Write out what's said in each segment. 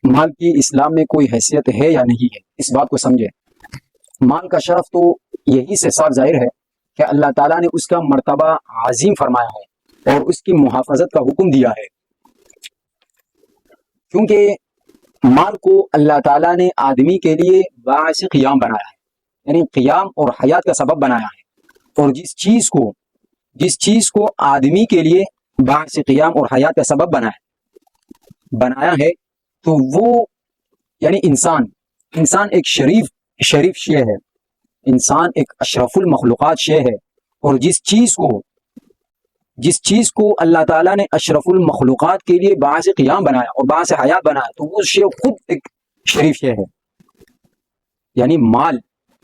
مال کی اسلام میں کوئی حیثیت ہے یا نہیں ہے، اس بات کو سمجھے۔ مال کا شرف تو یہی سے صاف ظاہر ہے کہ اللہ تعالیٰ نے اس کا مرتبہ عظیم فرمایا ہے اور اس کی محافظت کا حکم دیا ہے، کیونکہ مال کو اللہ تعالیٰ نے آدمی کے لیے باعث قیام بنایا ہے، یعنی قیام اور حیات کا سبب بنایا ہے، اور جس چیز کو آدمی کے لیے باعث قیام اور حیات کا سبب بنایا ہے تو وہ یعنی انسان ایک شریف شے ہے، انسان ایک اشرف المخلوقات شے ہے، اور جس چیز کو اللہ تعالیٰ نے اشرف المخلوقات کے لیے باعث قیام بنایا اور باعث حیات بنایا تو وہ شے خود ایک شریف شے ہے، یعنی مال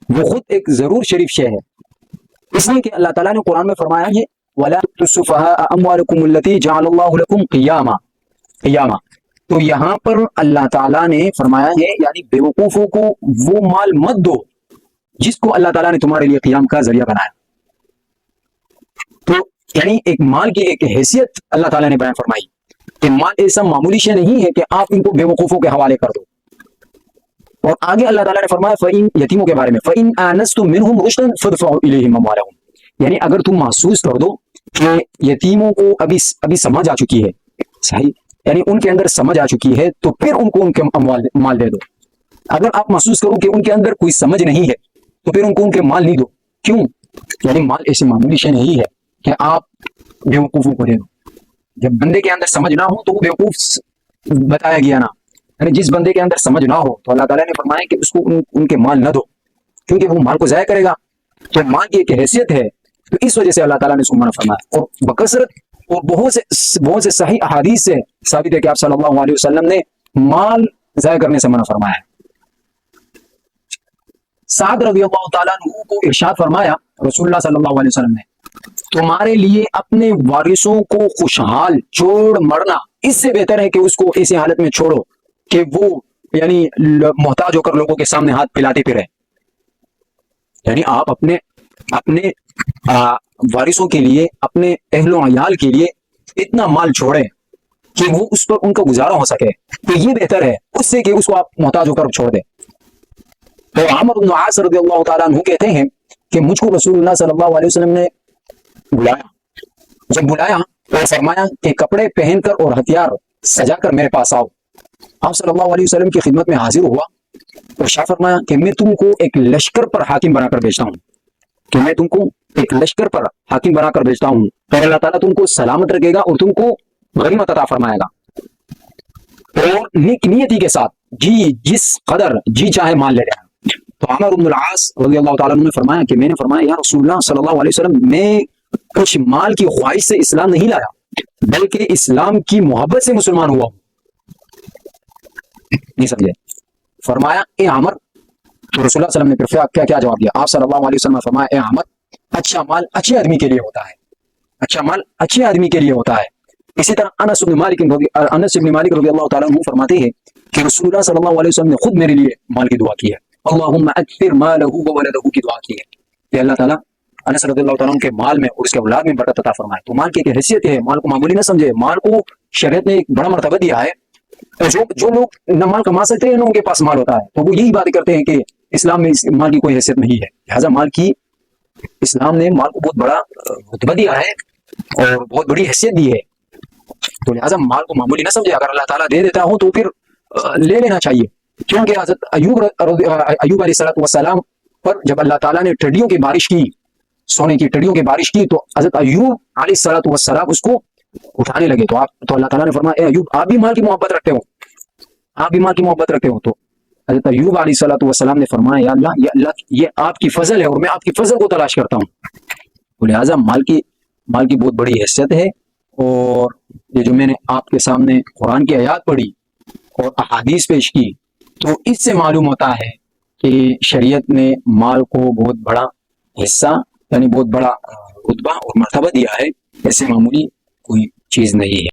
وہ خود ایک ضرور شریف شے ہے، اس لیے کہ اللہ تعالیٰ نے قرآن میں فرمایا ہے وَلَا تُؤْتُوا السُّفَهَاءَ أَمْوَالَكُمُ الَّتِي جَعَلَ اللَّهُ لَكُمْ قِيَامًا، تو یہاں پر اللہ تعالیٰ نے فرمایا ہے یعنی بیوقوفوں کو وہ مال مت دو جس کو اللہ تعالیٰ نے تمہارے لیے قیام کا ذریعہ بنایا۔ تو یعنی ایک مال کی ایک حیثیت اللہ تعالیٰ نے بیان فرمائی کہ مال ایسا معمولی شے نہیں ہے کہ آپ ان کو بیوقوفوں کے حوالے کر دو، اور آگے اللہ تعالیٰ نے فرمایا فَإِن یتیموں کے بارے میں فَإِن آنَسْتُم مِّنْهُمْ رُشْدًا فَادْفَعُوا إِلَيْهِمْ أَمْوَالَهُمْ، یعنی اگر تم محسوس کر دو کہ یتیموں کو ابھی سمجھ آ چکی ہے، صحیح، یعنی ان کے اندر سمجھ آ چکی ہے تو پھر ان کو ان کے مال دے دو۔ اگر آپ محسوس کرو کہ ان کے اندر کوئی سمجھ نہیں ہے تو پھر ان کو ان کے مال نہیں دو، کیوں؟ یعنی مال ایسی معمولی شے نہیں ہے کہ آپ بیوقوفوں کو دے دو۔ جب بندے کے اندر سمجھ نہ ہو تو وہ بیوقوف بتایا گیا نا، یعنی جس بندے کے اندر سمجھ نہ ہو تو اللہ تعالیٰ نے فرمایا کہ اس کو ان کے مال نہ دو، کیونکہ وہ مال کو ضائع کرے گا، تو مال کی ایک حیثیت ہے، تو اس وجہ سے اللہ تعالیٰ نے اس کو منع فرمایا، اور بکثرت اور بہت سے صحیح احادیث سے ثابت ہے کہ آپ صلی اللہ علیہ وسلم نے مال ضائع کرنے سے منع فرمایا ہے۔ سعد رضی اللہ تعالیٰ عنہ کو ارشاد فرمایا رسول اللہ صلی اللہ علیہ وسلم نے، تمہارے لیے اپنے وارثوں کو خوشحال چھوڑ مرنا اس سے بہتر ہے کہ اس کو ایسی حالت میں چھوڑو کہ وہ یعنی محتاج ہو کر لوگوں کے سامنے ہاتھ پھیلاتے پھرے، یعنی آپ اپنے وارثوں کے لیے، اپنے اہل و عیال کے لیے اتنا مال چھوڑیں کہ وہ اس پر ان کا گزارا ہو سکے، تو یہ بہتر ہے اس سے کہ اس کو آپ محتاج ہو کر چھوڑ دیں۔ تو عمرو بن عاص رضی اللہ تعالیٰ عنہ کہتے ہیں کہ مجھ کو رسول اللہ صلی اللہ علیہ وسلم نے جب بلایا تو فرمایا کہ کپڑے پہن کر اور ہتھیار سجا کر میرے پاس آؤ۔ آپ صلی اللہ علیہ وسلم کی خدمت میں حاضر ہوا اور شاہ فرمایا کہ میں تم کو ایک لشکر پر حاکم بنا کر بھیجتا ہوں، اور اللہ تعالیٰ تم کو سلامت رکھے گا اور تم کو غنیمت عطا فرمائے گا، اور نیک نیتی کے ساتھ جس قدر چاہے مال لے لینا۔ تو عمرو بن العاص رضی اللہ تعالیٰ عنہ میں نے فرمایا یا رسول اللہ صلی اللہ علیہ وسلم، میں کچھ مال کی خواہش سے اسلام نہیں لایا بلکہ اسلام کی محبت سے مسلمان ہوا ہوں۔ نہیں سمجھے؟ فرمایا اے عمر، تو رسول اللہ صلی اللہ علیہ وسلم نے پھر کیا جواب دیا؟ آپ صلی اللہ علیہ وسلم نے فرمایا اے عمر، اچھا مال اچھے آدمی کے لیے ہوتا ہے، اسی طرح انس بن مالک رضی اللہ تعالیٰ عنہ فرماتے ہیں کہ رسول اللہ صلی اللہ علیہ وسلم نے خود میرے لیے مال کی دعا کی ہے، اللہم اکثر مالہ وولدہ کی دعا کی ہے کہ اللہ تعالیٰ انس رضی اللہ تعالیٰ عنہ کے مال میں اور اس کے اولاد میں برکت عطا فرمائے۔ تو مال کی ایک حیثیت ہے، مال کو معمولی نہ سمجھے، مال کو شریعت نے ایک بڑا مرتبہ دیا ہے، اور جو لوگ نہ مال کما سکتے ہیں نہ ان کے پاس مال ہوتا ہے تو وہ یہی باتیں کرتے ہیں کہ اسلام میں مال کی کوئی حیثیت نہیں ہے، لہٰذا اسلام نے مال کو بہت بڑا رتبہ دیا ہے اور بہت بڑی حیثیت دی ہے، تو لہٰذا مال کو معمولی نہ سمجھے، اگر اللہ تعالیٰ دے دیتا ہو تو پھر لے لینا چاہیے، کیونکہ حضرت ایوب علیہ السلام پر جب اللہ تعالیٰ نے ٹڈیوں کی بارش کی، سونے کی ٹڈیوں کی بارش کی، تو حضرت ایوب علیہ السلام اس کو اٹھانے لگے، تو اللہ تعالیٰ نے فرمایا اے ایوب، آپ بھی مال کی محبت رکھتے ہو، تو حضرت ایوب علیہ السلام نے فرمایا یا اللہ یہ آپ کی فضل ہے اور میں آپ کی فضل کو تلاش کرتا ہوں، تو لہٰذا مال کی بہت بڑی حیثیت ہے، اور یہ جو میں نے آپ کے سامنے قرآن کی آیات پڑھی اور احادیث پیش کی، تو اس سے معلوم ہوتا ہے کہ شریعت نے مال کو بہت بڑا حصہ یعنی بہت بڑا رتبہ اور مرتبہ دیا ہے، ایسے معمولی کوئی چیز نہیں ہے۔